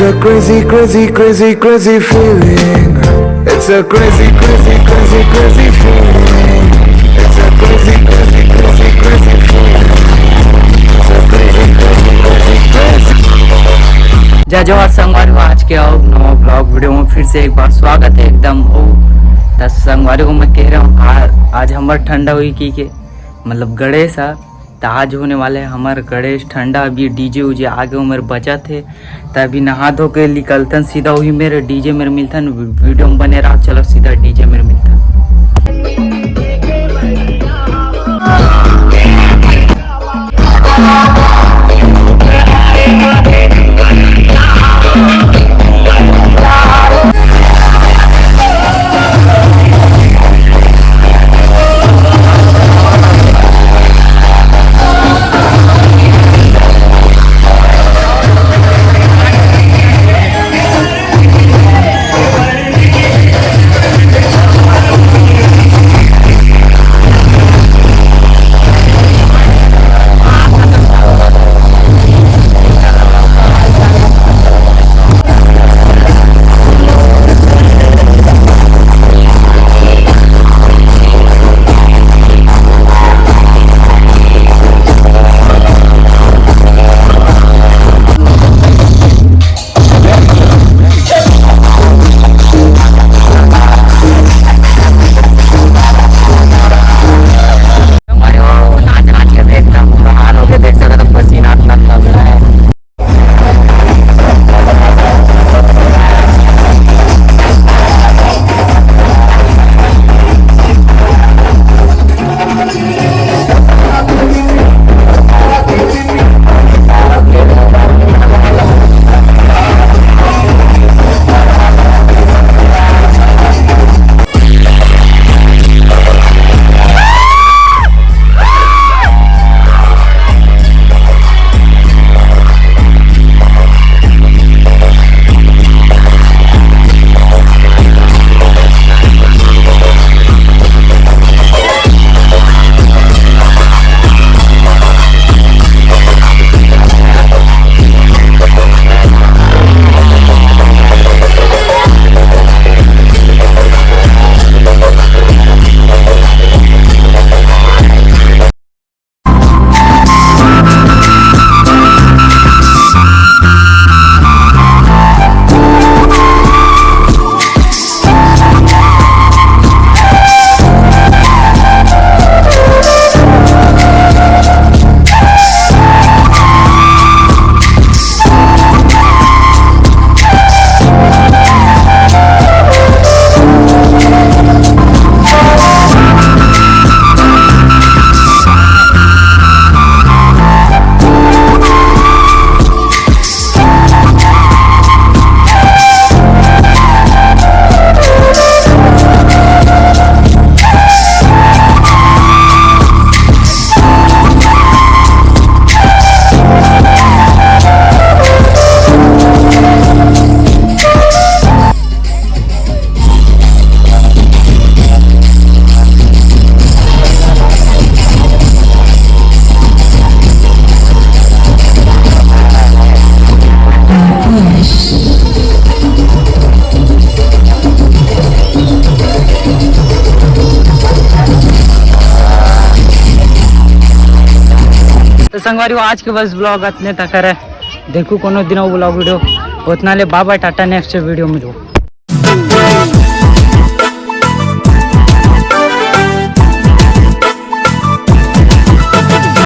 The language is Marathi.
It's a crazy, crazy, crazy, crazy feeling. It's a crazy, crazy, crazy, crazy feeling. It's a crazy, crazy, crazy, crazy feeling. It's a crazy, crazy, crazy, crazy. जय जवाहर संगवारी, आज के आओ नवा ब्लॉग वीडियो में फिर से एक बार स्वागत है एकदम। दस संगवारी को मैं कह रहा हूँ आज हमारे ठंडा हुई की मतलब गणेश तो आज होने वाले हैं हमारे गणेश ठंडा। अभी डीजे उजे आगे मेरे बचा थे तभी नहा धो के निकलते सीधा वही मेरे डीजे मेरे मिलता वीडियो में बने रहा। चलो सीधा डीजे मेरे मिलता। तो संगवारी आज के बस ब्लॉग इतने तक है। देखो कोनो दिन ब्लॉग वीडियो उतना ले। बाबा टाटा नेक्स्ट वीडियो में।